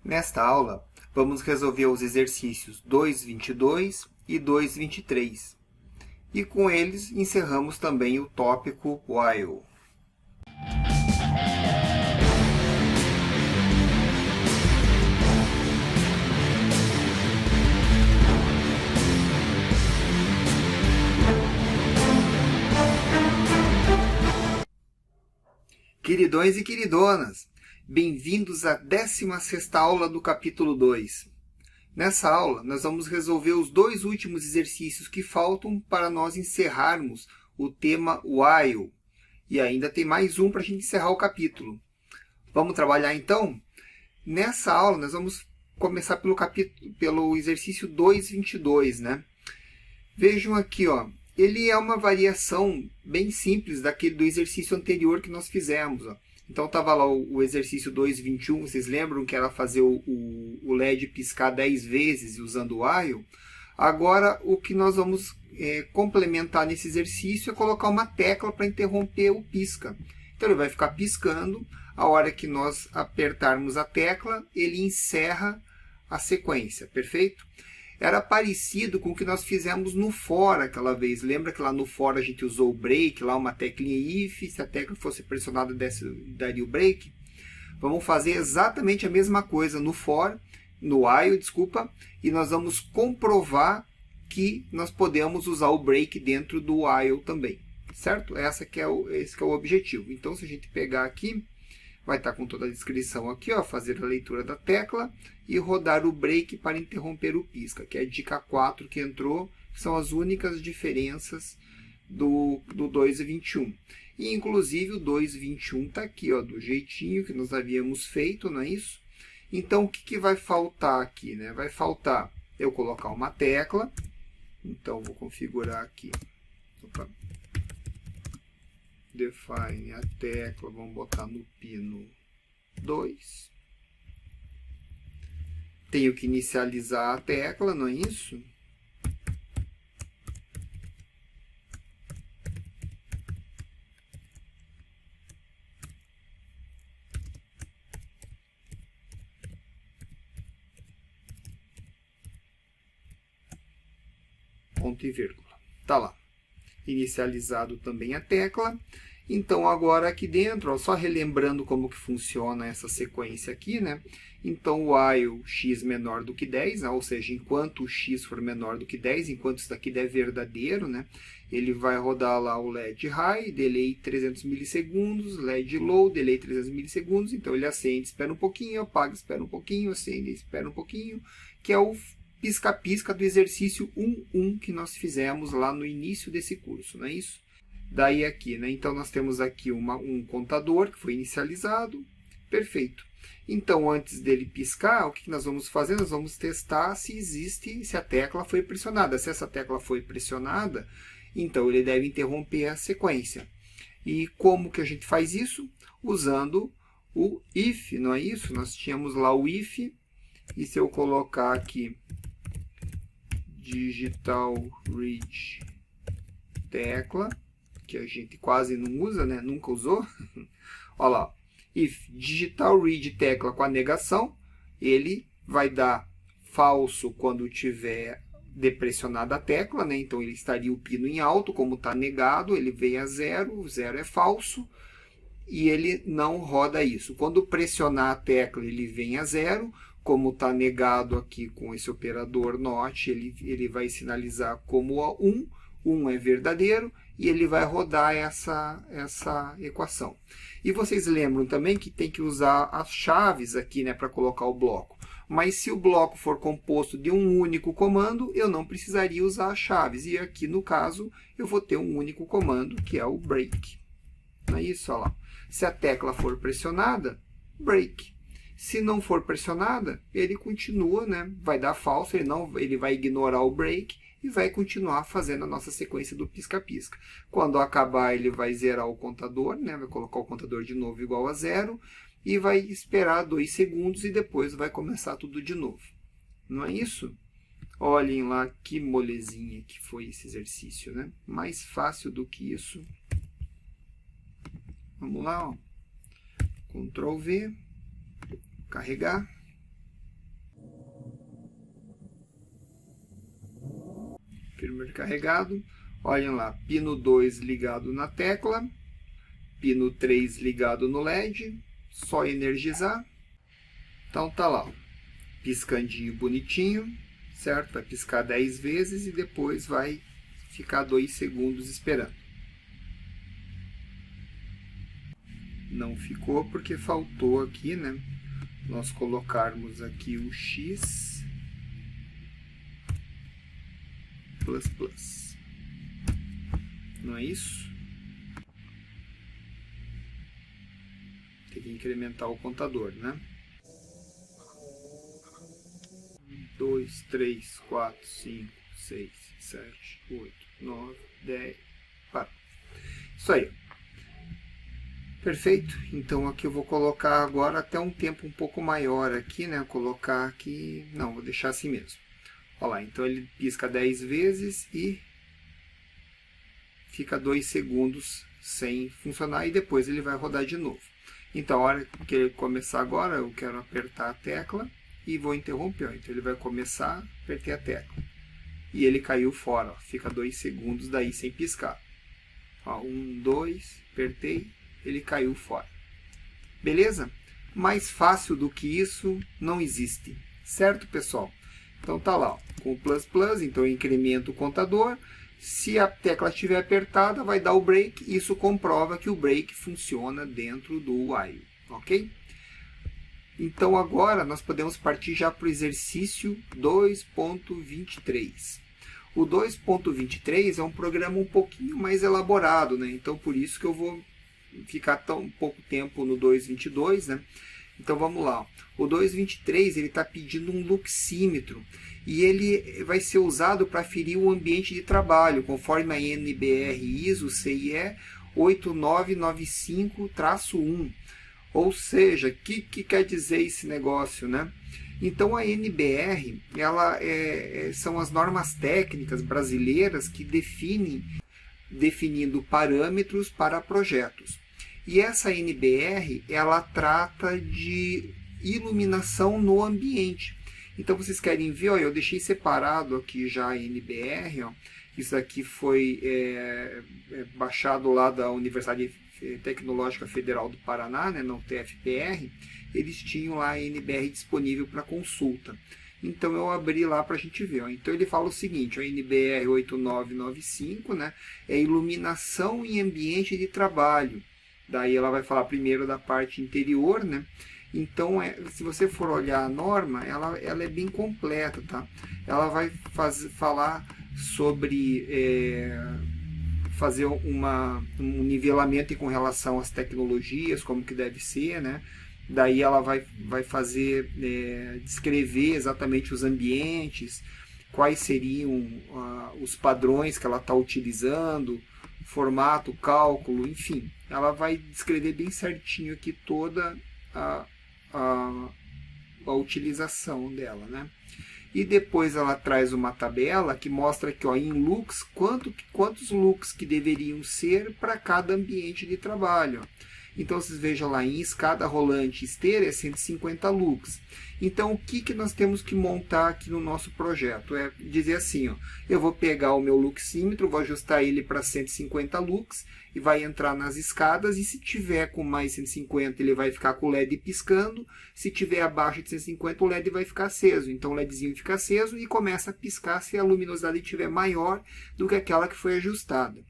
Nesta aula, vamos resolver os exercícios 2.22 e 2.23. E com eles, encerramos também o tópico while. Queridões e queridonas, bem-vindos à 16ª aula do capítulo 2. Nessa aula, nós vamos resolver os dois últimos exercícios que faltam para nós encerrarmos o tema while. E ainda tem mais um para a gente encerrar o capítulo. Vamos trabalhar então? Nessa aula, nós vamos começar pelo exercício 2.22, né? Vejam aqui, ó. Ele é uma variação bem simples do exercício anterior que nós fizemos. Ó. Então, estava lá o exercício 2.21, vocês lembram que era fazer o LED piscar 10 vezes usando o while? Agora, o que nós vamos complementar nesse exercício é colocar uma tecla para interromper o pisca. Então, ele vai ficar piscando, a hora que nós apertarmos a tecla, ele encerra a sequência, perfeito? Era parecido com o que nós fizemos no for aquela vez. Lembra que lá no for a gente usou o break, lá uma teclinha if, se a tecla fosse pressionada daria o break? Vamos fazer exatamente a mesma coisa no for, no while, desculpa, e nós vamos comprovar que nós podemos usar o break dentro do while também, certo? Esse que é o objetivo. Então, se a gente pegar aqui, vai estar com toda a descrição aqui, ó, fazer a leitura da tecla e rodar o break para interromper o pisca, que é a dica 4 que entrou, que são as únicas diferenças do 2.21. E, inclusive, o 2.21 está aqui, ó, do jeitinho que nós havíamos feito, não é isso? Então, o que vai faltar aqui, né? Vai faltar eu colocar uma tecla. Então, vou configurar aqui. Opa. Define a tecla, vamos botar no pino 2. Tenho que inicializar a tecla, não é isso? Ponto e vírgula. Tá lá. Inicializado também a tecla. Então, agora aqui dentro, ó, só relembrando como que funciona essa sequência aqui, né? Então, o while x menor do que 10, né? Ou seja, enquanto o x for menor do que 10, enquanto isso daqui der verdadeiro, né? Ele vai rodar lá o LED high, delay 300 milissegundos, LED low, delay 300 milissegundos. Então, ele acende, espera um pouquinho, apaga, espera um pouquinho, acende, espera um pouquinho, que é o pisca-pisca do exercício 1.1 que nós fizemos lá no início desse curso, não é isso? Daí aqui, né? Então, nós temos aqui um contador que foi inicializado. Perfeito. Então, antes dele piscar, o que nós vamos fazer? Nós vamos testar se a tecla foi pressionada. Se essa tecla foi pressionada, então ele deve interromper a sequência. E como que a gente faz isso? Usando o if, não é isso? Nós tínhamos lá o if, e se eu colocar aqui digital read tecla, que a gente quase não usa, né? Nunca usou. Olha lá, if digital read tecla com a negação, ele vai dar falso quando tiver depressionada a tecla, né? Então ele estaria o pino em alto, como está negado, ele vem a zero, o zero é falso, e ele não roda isso. Quando pressionar a tecla, ele vem a zero, como está negado aqui com esse operador NOT, ele vai sinalizar como 1, 1 é verdadeiro, e ele vai rodar essa equação. E vocês lembram também que tem que usar as chaves aqui, né, para colocar o bloco. Mas se o bloco for composto de um único comando, eu não precisaria usar as chaves. E aqui, no caso, eu vou ter um único comando, que é o break. Não é isso? Olha lá. Se a tecla for pressionada, break. Se não for pressionada, ele continua, né? Vai dar falso, ele vai ignorar o break e vai continuar fazendo a nossa sequência do pisca-pisca. Quando acabar, ele vai zerar o contador, né? Vai colocar o contador de novo igual a 0 e vai esperar 2 segundos e depois vai começar tudo de novo. Não é isso? Olhem lá que molezinha que foi esse exercício, né? Mais fácil do que isso. Vamos lá, ó. Ctrl V. Carregar. firmware carregado. Olhem lá, pino 2 ligado na tecla, pino 3 ligado no LED, só energizar. Então tá lá, ó, piscandinho bonitinho, certo? Vai piscar 10 vezes e depois vai ficar 2 segundos esperando. Não ficou porque faltou aqui, né? Nós colocarmos aqui o X plus plus. Não é isso? Tem que incrementar o contador, né? 2, 3, 4, 5, 6, 7, 8, 9, 10. Para. Isso aí. Perfeito. Então aqui eu vou colocar agora até um tempo um pouco maior aqui, né? Vou colocar aqui... Não, vou deixar assim mesmo. Olha lá, então ele pisca 10 vezes e fica 2 segundos sem funcionar e depois ele vai rodar de novo. Então, a hora que ele começar agora, eu quero apertar a tecla e vou interromper. Então ele vai começar, apertei a tecla. E ele caiu fora, ó. Fica 2 segundos daí sem piscar. 1, 2, apertei, ele caiu fora. Beleza? Mais fácil do que isso não existe. Certo, pessoal? Então tá lá, ó, com o plus plus, então eu incremento o contador. Se a tecla estiver apertada, vai dar o break. Isso comprova que o break funciona dentro do while, ok? Então agora nós podemos partir já para o exercício 2.23. O 2.23 é um programa um pouquinho mais elaborado, né? Então por isso que eu vou ficar tão pouco tempo no 2.22, né? Então vamos lá. O 2.23 ele está pedindo um luxímetro e ele vai ser usado para aferir o ambiente de trabalho, conforme a NBR ISO CIE 8995-1. Ou seja, o que quer dizer esse negócio, né? Então a NBR são as normas técnicas brasileiras que definindo parâmetros para projetos. E essa NBR, ela trata de iluminação no ambiente. Então vocês querem ver, ó, eu deixei separado aqui já a NBR, ó. Isso aqui foi baixado lá da Universidade Tecnológica Federal do Paraná, né, no TFPR. Eles tinham lá a NBR disponível para consulta. Então eu abri lá para a gente ver. Ó. Então ele fala o seguinte, a NBR 8995, né, é iluminação em ambiente de trabalho. Daí ela vai falar primeiro da parte interior, né? Então, se você for olhar a norma, ela é bem completa, tá? Ela vai falar sobre fazer um nivelamento com relação às tecnologias, como que deve ser, né? Daí ela vai fazer, descrever exatamente os ambientes, quais seriam os padrões que ela está utilizando, formato, cálculo, enfim. Ela vai descrever bem certinho aqui toda a utilização dela, né? E depois ela traz uma tabela que mostra que, ó, em lux, quantos lux que deveriam ser para cada ambiente de trabalho. Então vocês vejam lá, em escada rolante esteira é 150 lux. Então o que nós temos que montar aqui no nosso projeto? É dizer assim, ó, eu vou pegar o meu luxímetro, vou ajustar ele para 150 lux e vai entrar nas escadas, e se tiver com mais 150 ele vai ficar com o LED piscando, se tiver abaixo de 150 o LED vai ficar aceso. Então o LEDzinho fica aceso e começa a piscar se a luminosidade estiver maior do que aquela que foi ajustada.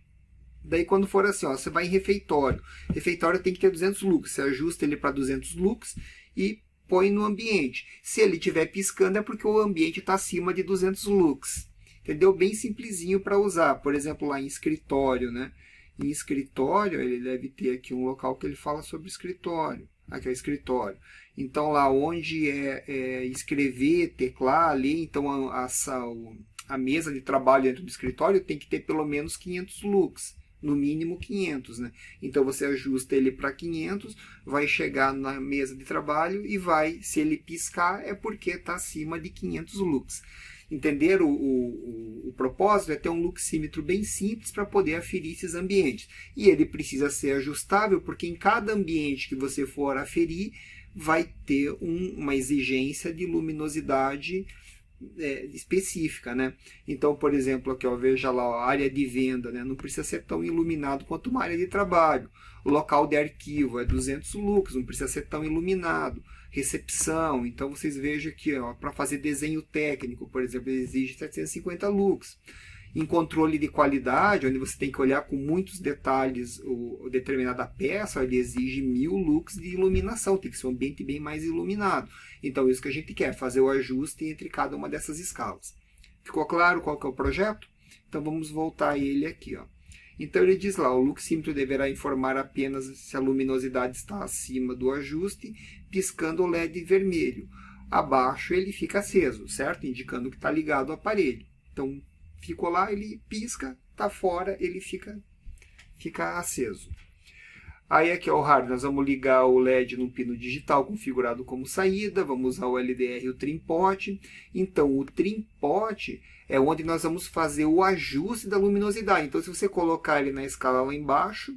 Daí quando for assim, ó, você vai em refeitório. Refeitório tem que ter 200 lux. Você ajusta ele para 200 lux e põe no ambiente. Se ele estiver piscando é porque o ambiente está acima de 200 lux. Entendeu? Bem simplesinho para usar. Por exemplo, lá em escritório, né? Em escritório, ele deve ter aqui um local que ele fala sobre escritório. Aqui é o escritório. Então lá onde escrever, teclar, ler, então a mesa de trabalho dentro do escritório tem que ter pelo menos 500 lux. No mínimo 500, né? Então você ajusta ele para 500, vai chegar na mesa de trabalho e se ele piscar é porque está acima de 500 lux. Entenderam? O propósito é ter um luxímetro bem simples para poder aferir esses ambientes. E ele precisa ser ajustável porque em cada ambiente que você for aferir vai ter uma exigência de luminosidade específica, né? Então, por exemplo, aqui, ó, veja lá, ó, a área de venda, né? Não precisa ser tão iluminado quanto uma área de trabalho. O local de arquivo é 200 lux, não precisa ser tão iluminado. Recepção, então vocês vejam aqui, para fazer desenho técnico, por exemplo, exige 750 lux. Em controle de qualidade, onde você tem que olhar com muitos detalhes determinada peça, ele exige 1000 lux de iluminação, tem que ser um ambiente bem mais iluminado. Então, isso que a gente quer, fazer o ajuste entre cada uma dessas escalas. Ficou claro qual que é o projeto? Então, vamos voltar a ele aqui, ó. Então, ele diz lá, o luxímetro deverá informar apenas se a luminosidade está acima do ajuste, piscando o LED vermelho. Abaixo, ele fica aceso, certo? Indicando que está ligado ao aparelho. Então, ficou lá, ele pisca, está fora, ele fica aceso. Aí aqui é o hardware, nós vamos ligar o LED num pino digital configurado como saída, vamos usar o LDR e o trim pot. Então o trim pot é onde nós vamos fazer o ajuste da luminosidade. Então se você colocar ele na escala lá embaixo,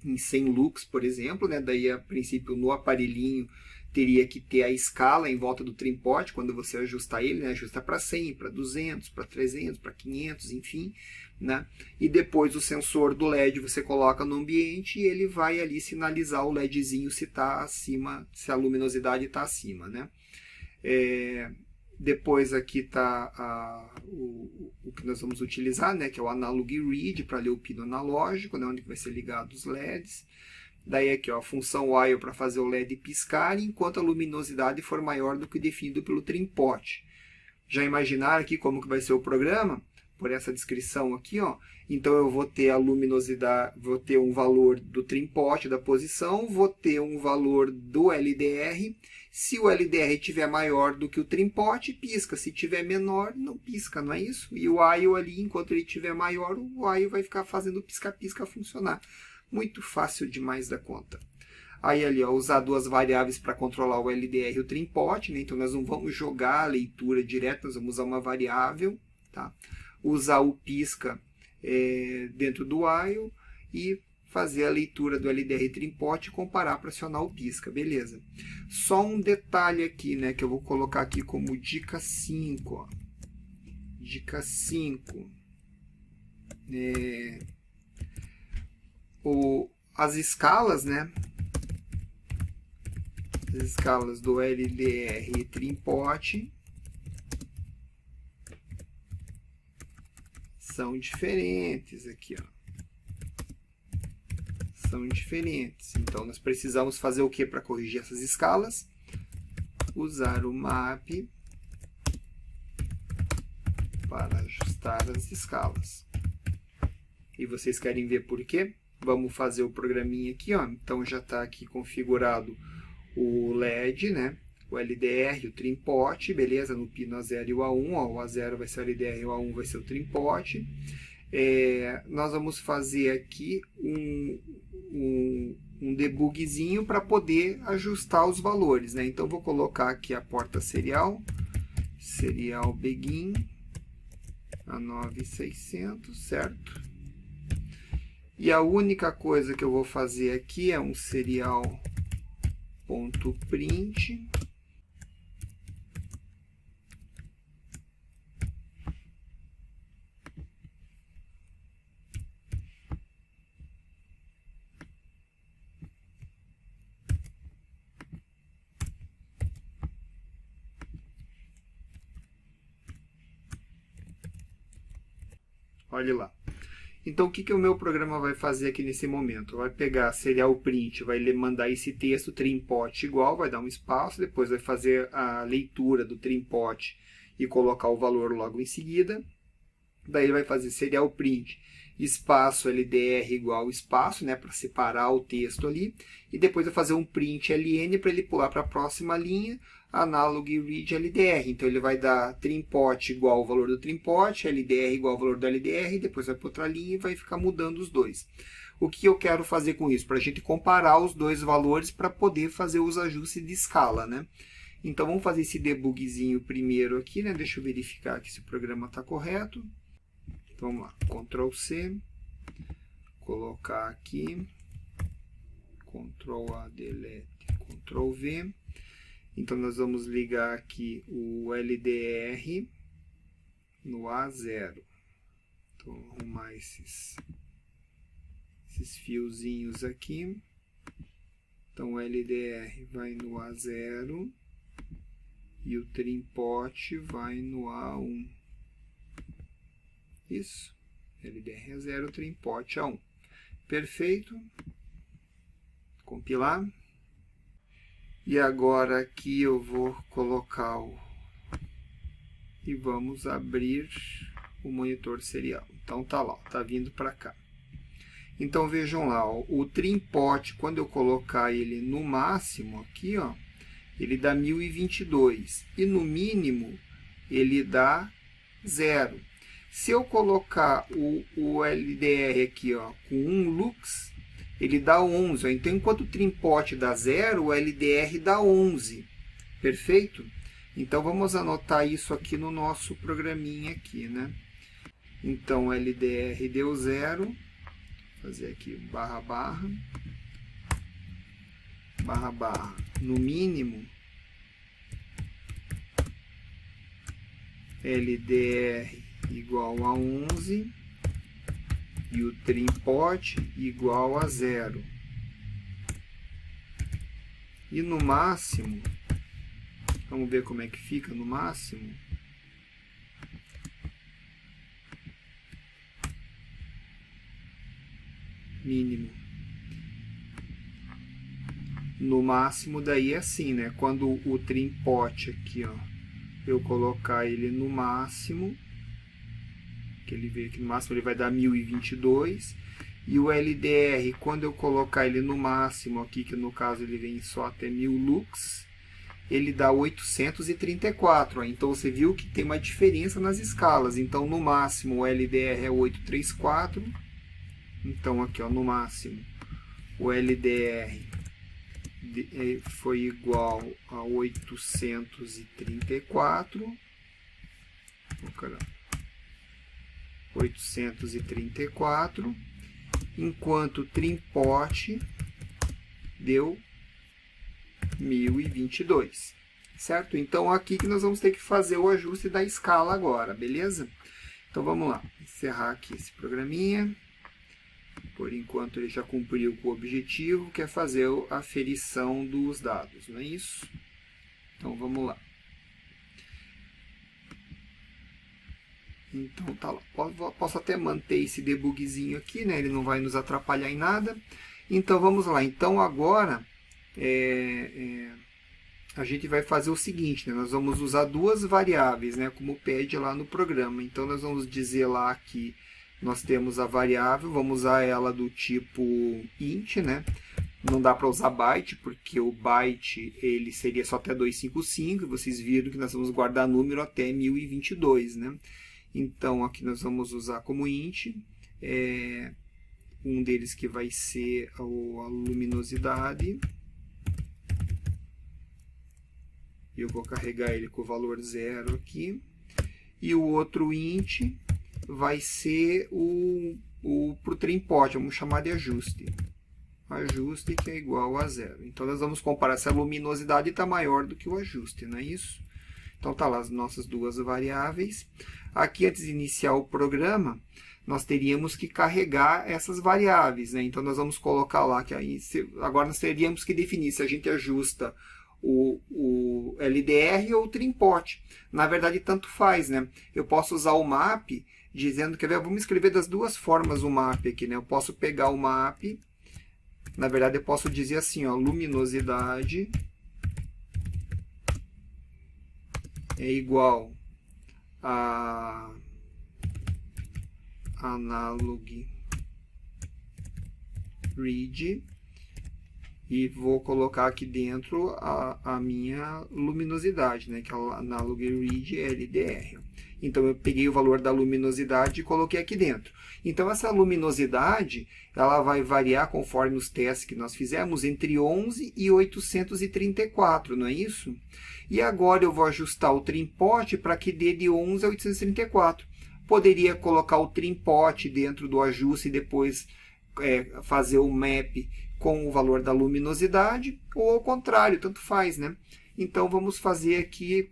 em 100 lux, por exemplo, né, daí a princípio no aparelhinho teria que ter a escala em volta do trim pot, quando você ajustar ele, né, ajusta para 100, para 200, para 300, para 500, enfim, né? E depois o sensor do LED você coloca no ambiente e ele vai ali sinalizar o LEDzinho se está acima, se a luminosidade está acima, né? Depois aqui está o que nós vamos utilizar, né, que é o Analog Read, para ler o pino analógico, né, onde vai ser ligado os LEDs. Daí aqui, ó, a função while para fazer o LED piscar enquanto a luminosidade for maior do que definido pelo trim pot. Já imaginaram aqui como que vai ser o programa? Por essa descrição aqui, ó. Então eu vou ter a luminosidade, vou ter um valor do trim pot da posição, vou ter um valor do LDR. Se o LDR estiver maior do que o trim pot, pisca. Se tiver menor, não pisca, não é isso? E o while ali, enquanto ele estiver maior, o while vai ficar fazendo o pisca-pisca funcionar. Muito fácil demais da conta. Aí ali, ó, usar duas variáveis para controlar o LDR e o trim pot, né? Então nós não vamos jogar a leitura direto, nós vamos usar uma variável, tá? Usar o pisca dentro do while e fazer a leitura do LDR e trim pot e comparar para acionar o pisca, beleza? Só um detalhe aqui, né, que eu vou colocar aqui como dica 5, ó. Dica 5. As escalas, né? As escalas do LDR e trim pot são diferentes aqui, ó. São diferentes. Então nós precisamos fazer o que para corrigir essas escalas? Usar o map para ajustar as escalas. E vocês querem ver por quê? Vamos fazer o programinha aqui, ó. Então já está aqui configurado o LED, né? O LDR, o trim pot, beleza? No pino A0 e o A1, ó. O A0 vai ser o LDR e o A1 vai ser o trim pot. Nós vamos fazer aqui um debugzinho para poder ajustar os valores, né? Então vou colocar aqui a porta serial begin a 9600, certo? E a única coisa que eu vou fazer aqui é um serial.print. Olha lá. Então, o que o meu programa vai fazer aqui nesse momento? Vai pegar serial print, vai mandar esse texto trim pot igual, vai dar um espaço, depois vai fazer a leitura do trim pot e colocar o valor logo em seguida. Daí ele vai fazer serial print, espaço LDR igual espaço, né, para separar o texto ali. E depois vai fazer um print LN para ele pular para a próxima linha, analog read LDR. Então ele vai dar trim pot igual ao valor do trim pot, LDR igual ao valor do LDR, depois vai para outra linha e vai ficar mudando os dois. O que eu quero fazer com isso? Para a gente comparar os dois valores para poder fazer os ajustes de escala, né? Então vamos fazer esse debugzinho primeiro aqui, né? Deixa eu verificar que se o programa está correto. Então, vamos lá, Ctrl C, colocar aqui, Ctrl A, delete, Ctrl V. Então, nós vamos ligar aqui o LDR no A0. Então, vou arrumar esses fiozinhos aqui. Então, o LDR vai no A0 e o trim pot vai no A1. Isso. LDR é 0, trim pot A1. Perfeito. Compilar. E agora aqui eu vou colocar e vamos abrir o monitor serial. Então tá lá, tá vindo para cá. Então vejam lá, ó, o trim pot, quando eu colocar ele no máximo aqui, ó, ele dá 1022 e no mínimo ele dá 0. Se eu colocar o LDR aqui, ó, com 1 lux, ele dá 11. Ó. Então, enquanto o trim pot dá 0, o LDR dá 11. Perfeito? Então, vamos anotar isso aqui no nosso programinha aqui, né? Então, o LDR deu 0. Vou fazer aqui barra, barra. Barra, barra. No mínimo, LDR igual a 11 e o trim pot igual a 0. E no máximo, vamos ver como é que fica no máximo. Mínimo. No máximo daí é assim, né? Quando o trim pot aqui, ó, eu colocar ele no máximo, que ele veio aqui no máximo, ele vai dar 1022. E o LDR, quando eu colocar ele no máximo aqui, que no caso ele vem só até 1000 lux, ele dá 834. Ó. Então você viu que tem uma diferença nas escalas. Então no máximo o LDR é 834. Então aqui, ó, no máximo o LDR foi igual a 834. Oh, caramba. 834, enquanto o trim pot deu 1022, certo? Então, aqui que nós vamos ter que fazer o ajuste da escala agora, beleza? Então, vamos lá, encerrar aqui esse programinha. Por enquanto, ele já cumpriu com o objetivo, que é fazer a aferição dos dados, não é isso? Então, vamos lá. Então, tá lá. Posso até manter esse debugzinho aqui, né? Ele não vai nos atrapalhar em nada. Então, vamos lá. Então, agora, a gente vai fazer o seguinte, né? Nós vamos usar duas variáveis, né? Como pede lá no programa. Então, nós vamos dizer lá que nós temos a variável, vamos usar ela do tipo int, né? Não dá para usar byte, porque o byte ele seria só até 255. E vocês viram que nós vamos guardar número até 1022, né? Então, aqui nós vamos usar como int, um deles que vai ser a luminosidade. Eu vou carregar ele com o valor 0 aqui. E o outro int vai ser para o trim pot, vamos chamar de ajuste. Ajuste que é igual a 0. Então, nós vamos comparar se a luminosidade está maior do que o ajuste, não é isso? Então, tá lá as nossas duas variáveis. Aqui, antes de iniciar o programa, nós teríamos que carregar essas variáveis, né? Então, nós vamos colocar lá, que aí, agora nós teríamos que definir se a gente ajusta o LDR ou o trim pot. Na verdade, tanto faz, né? Eu posso usar o map, dizendo, quer ver? Vamos escrever das duas formas o map aqui, né? Eu posso pegar o map, na verdade, eu posso dizer assim, ó, luminosidade é igual a analog read e vou colocar aqui dentro a minha luminosidade, né, que é o analog read LDR. Então eu peguei o valor da luminosidade e coloquei aqui dentro. Então essa luminosidade ela vai variar conforme os testes que nós fizemos entre 11 e 834, não é isso? E agora eu vou ajustar o trim pot para que dê de 11 a 834. Poderia colocar o trim pot dentro do ajuste e depois fazer o map com o valor da luminosidade, ou ao contrário, tanto faz, né? Então, vamos fazer aqui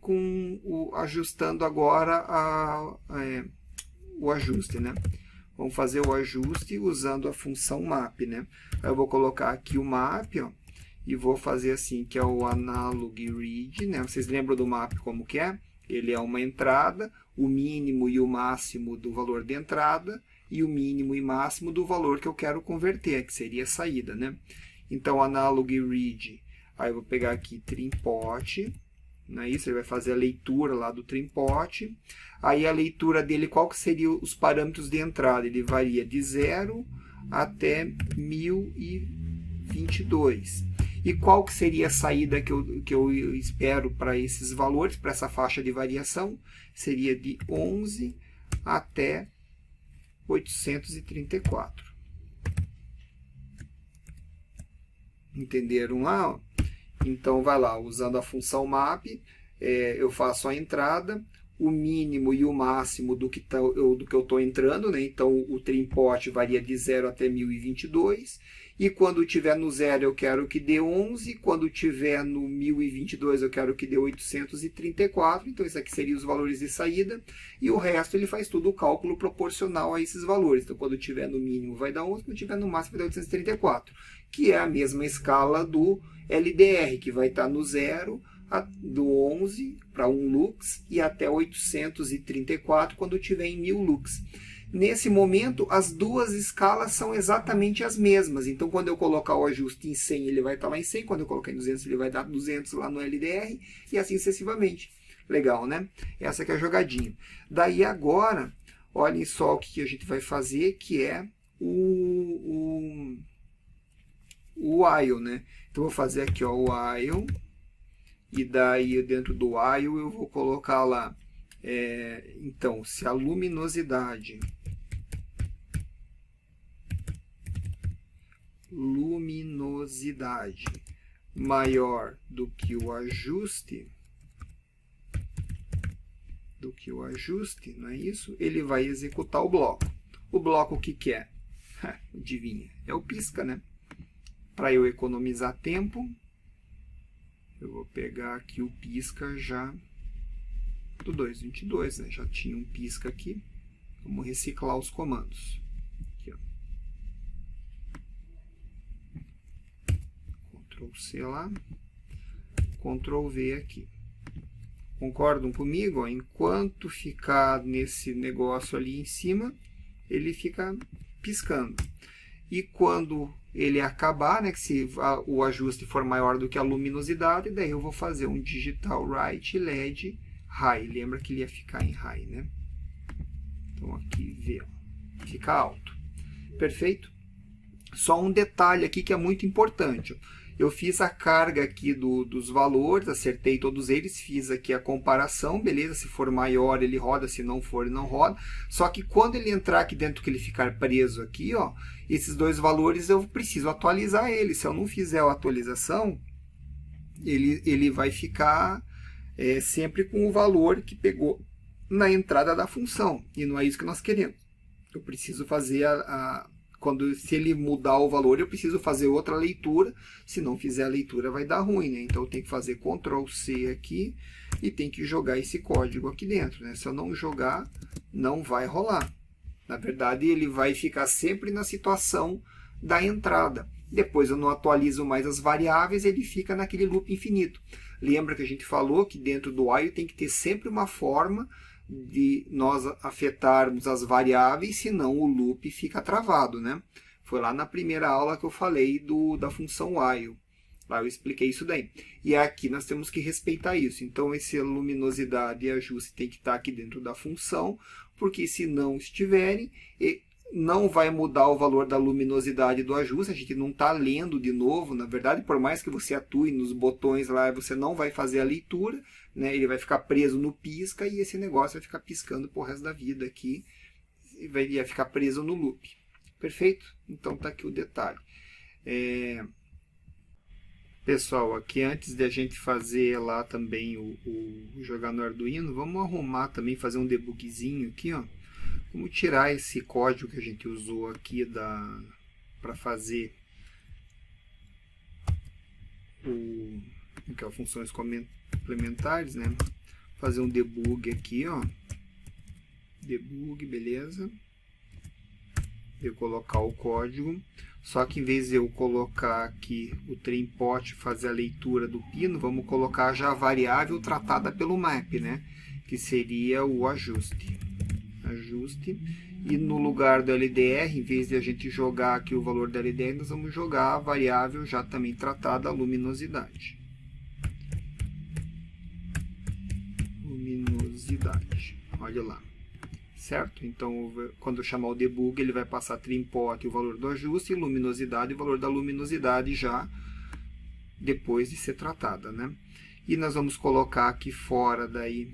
ajustando agora o ajuste, né? Vamos fazer o ajuste usando a função map, né? Aí eu vou colocar aqui o map, ó, e vou fazer assim, que é o analog read, né? Vocês lembram do map como que é? Ele é uma entrada, o mínimo e o máximo do valor de entrada e o mínimo e máximo do valor que eu quero converter, que seria a saída, né? Então, analog read, aí eu vou pegar aqui trimpot, não é isso? Ele vai fazer a leitura lá do trimpot. Aí a leitura dele, qual que seriam os parâmetros de entrada? Ele varia de 0 até 1022. E qual que seria a saída que eu espero para esses valores, para essa faixa de variação? Seria de 11 até 834. Entenderam lá? Então, vai lá, usando a função map, eu faço a entrada, o mínimo e o máximo do que eu estou entrando, né? Então, o trimpot varia de 0 até 1022, e quando estiver no 0 eu quero que dê 11, quando estiver no 1022 eu quero que dê 834, então isso aqui seriam os valores de saída, e o resto ele faz tudo o cálculo proporcional a esses valores. Então, quando estiver no mínimo vai dar 11, quando estiver no máximo vai dar 834, que é a mesma escala do LDR, que vai estar no 0, do 11 para 1 lux e até 834 quando tiver em 1000 lux. Nesse momento, as duas escalas são exatamente as mesmas. Então, quando eu colocar o ajuste em 100, ele vai estar lá em 100. Quando eu colocar em 200, ele vai dar 200 lá no LDR. E assim sucessivamente. Legal, né? Essa que é a jogadinha. Daí agora, olhem só o que a gente vai fazer, que é o while, né? Então, eu vou fazer aqui ó, o while. E daí, dentro do while, eu vou colocar lá. Então, se a luminosidade maior do que o ajuste, não é isso? Ele vai executar o bloco. O bloco o que é? Adivinha? É o pisca, né? Para eu economizar tempo, eu vou pegar aqui o pisca já do 222, né? Já tinha um pisca aqui. Vamos reciclar os comandos. Aqui, ó. Ctrl C lá, Ctrl V aqui. Concordam comigo? Ó? Enquanto ficar nesse negócio ali em cima, ele fica piscando. E quando ele acabar, né, que se o ajuste for maior do que a luminosidade, daí eu vou fazer um digital right LED high. Lembra que ele ia ficar em high, né? Então aqui V, fica alto. Perfeito? Só um detalhe aqui que é muito importante. Eu fiz a carga aqui dos valores, acertei todos eles, fiz aqui a comparação, beleza? Se for maior ele roda, se não for ele não roda. Só que quando ele entrar aqui dentro, que ele ficar preso aqui, ó, esses dois valores eu preciso atualizar ele. Se eu não fizer a atualização, ele vai ficar sempre com o valor que pegou na entrada da função. E não é isso que nós queremos. Eu preciso fazer se ele mudar o valor, eu preciso fazer outra leitura. Se não fizer a leitura, vai dar ruim, né? Então, eu tenho que fazer Ctrl C aqui e tem que jogar esse código aqui dentro, né? Se eu não jogar, não vai rolar. Na verdade, ele vai ficar sempre na situação da entrada. Depois eu não atualizo mais as variáveis, ele fica naquele loop infinito. Lembra que a gente falou que dentro do while tem que ter sempre uma forma de nós afetarmos as variáveis, senão o loop fica travado, né? Foi lá na primeira aula que eu falei da função while. Lá eu expliquei isso daí. E aqui nós temos que respeitar isso. Então, essa luminosidade e ajuste tem que estar aqui dentro da função, porque se não estiverem, não vai mudar o valor da luminosidade do ajuste. A gente não está lendo de novo. Na verdade, por mais que você atue nos botões lá, você não vai fazer a leitura, né? Ele vai ficar preso no pisca e esse negócio vai ficar piscando por resto da vida aqui. E vai ficar preso no loop. Perfeito? Então está aqui o detalhe. Pessoal, aqui antes de a gente fazer lá também jogar no Arduino, vamos arrumar também, fazer um debugzinho aqui, ó. Vamos tirar esse código que a gente usou aqui para fazer Aqui, ó, funções complementares, né? Fazer um debug aqui, ó. Debug, beleza. Eu colocar o código. Só que em vez de eu colocar aqui o trem-pot fazer a leitura do pino, vamos colocar já a variável tratada pelo map, né? Que seria o ajuste. Ajuste. E no lugar do LDR, em vez de a gente jogar aqui o valor da LDR, nós vamos jogar a variável já também tratada, a luminosidade. Luminosidade. Olha lá. Certo? Então, quando eu chamar o debug, ele vai passar trem-pot, o valor do ajuste, e luminosidade, o valor da luminosidade já depois de ser tratada, né? E nós vamos colocar aqui fora daí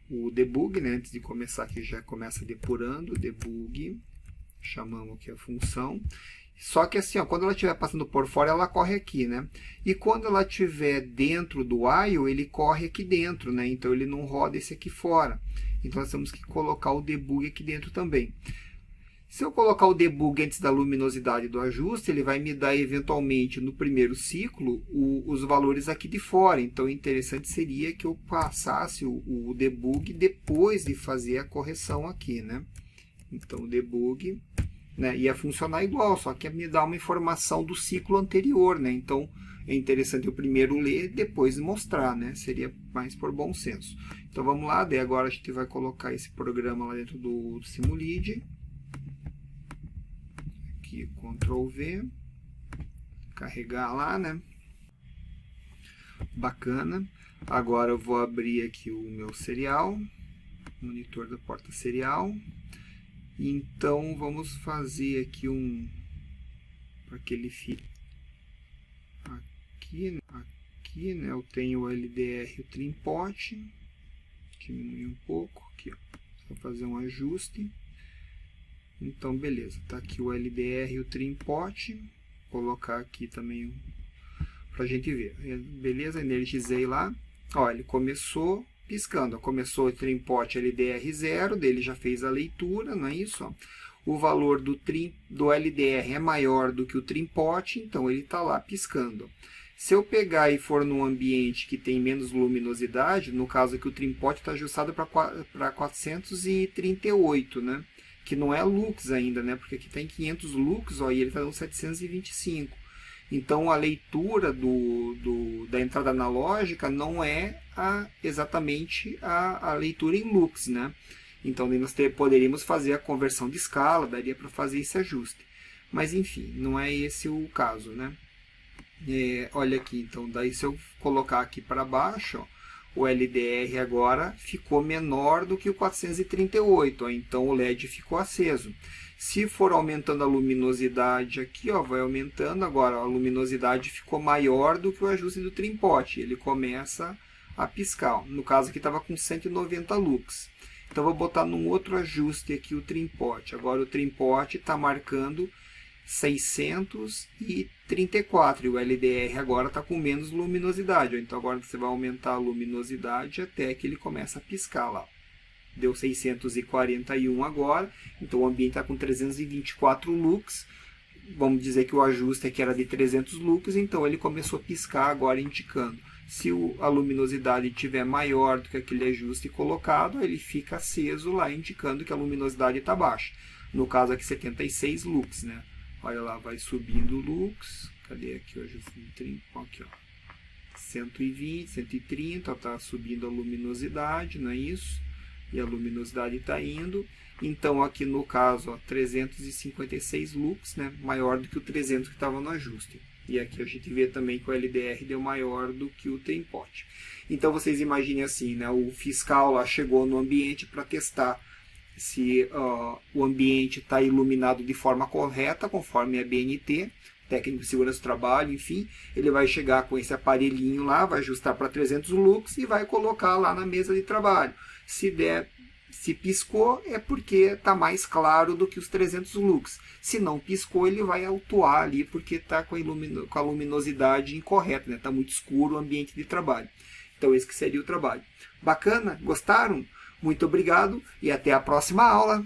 o debug, né? Antes de começar aqui, já começa depurando o debug, chamamos aqui a função. Só que assim, ó, quando ela estiver passando por fora, ela corre aqui, né? E quando ela estiver dentro do while, ele corre aqui dentro, né? Então ele não roda esse aqui fora. Então nós temos que colocar o debug aqui dentro também. Se eu colocar o debug antes da luminosidade do ajuste, ele vai me dar eventualmente no primeiro ciclo os valores aqui de fora. Então o interessante seria que eu passasse o debug depois de fazer a correção aqui, né? Então o debug, né, ia funcionar igual, só que me dá uma informação do ciclo anterior, né? Então é interessante eu primeiro ler, depois mostrar, né? Seria mais por bom senso. Então vamos lá, daí agora a gente vai colocar esse programa lá dentro do Simulid. Aqui, Ctrl V, carregar lá, né? Bacana. Agora eu vou abrir aqui o meu serial, monitor da porta serial. Então vamos fazer aqui para que ele fique aqui, né? Eu tenho o LDR e o trem-pot, diminuir um pouco aqui, ó. Vou fazer um ajuste. Então beleza, tá aqui o LDR e o trem-pot, colocar aqui também para a gente ver. Beleza, energizei lá, ó, ele começou piscando, começou o trem-pot LDR 0, dele já fez a leitura, não é isso? Ó. O valor do LDR é maior do que o trem-pot, então ele está lá piscando. Se eu pegar e for num ambiente que tem menos luminosidade, no caso aqui o trem-pot está ajustado para 438, né? Que não é lux ainda, né? Porque aqui tem 500 lux, ó, e ele está dando 725. Então, a leitura da entrada analógica não é exatamente a leitura em lux, né? Então, nós poderíamos fazer a conversão de escala, daria para fazer esse ajuste. Mas, enfim, não é esse o caso, né? Olha aqui, então, daí se eu colocar aqui para baixo, ó, o LDR agora ficou menor do que o 438, ó, então o LED ficou aceso. Se for aumentando a luminosidade aqui, ó, vai aumentando. Agora ó, a luminosidade ficou maior do que o ajuste do trem-pot. Ele começa a piscar. No caso aqui estava com 190 lux. Então vou botar num outro ajuste aqui o trem-pot. Agora o trem-pot está marcando 634 e o LDR agora está com menos luminosidade. Ó. Então agora você vai aumentar a luminosidade até que ele começa a piscar lá. Deu 641 agora, então o ambiente está com 324 lux. Vamos dizer que o ajuste aqui era de 300 lux, então ele começou a piscar agora indicando. Se a luminosidade estiver maior do que aquele ajuste colocado, ele fica aceso lá indicando que a luminosidade está baixa. No caso aqui 76 lux, né? Olha lá, vai subindo o lux. Cadê aqui o ajuste de 30? Aqui, ó. 120, 130, está subindo a luminosidade, não é isso? E a luminosidade está indo. Então, aqui no caso, ó, 356 lux, né? Maior do que o 300 que estava no ajuste. E aqui a gente vê também que o LDR deu maior do que o trem-pot. Então, vocês imaginem assim, né? O fiscal lá chegou no ambiente para testar se o ambiente está iluminado de forma correta, conforme a BNT, técnico de segurança do trabalho, enfim. Ele vai chegar com esse aparelhinho lá, vai ajustar para 300 lux e vai colocar lá na mesa de trabalho. Se piscou, é porque está mais claro do que os 300 lux. Se não piscou, ele vai autuar ali, porque está com a luminosidade incorreta, está muito escuro o ambiente de trabalho. Então, esse que seria o trabalho. Bacana? Gostaram? Muito obrigado e até a próxima aula!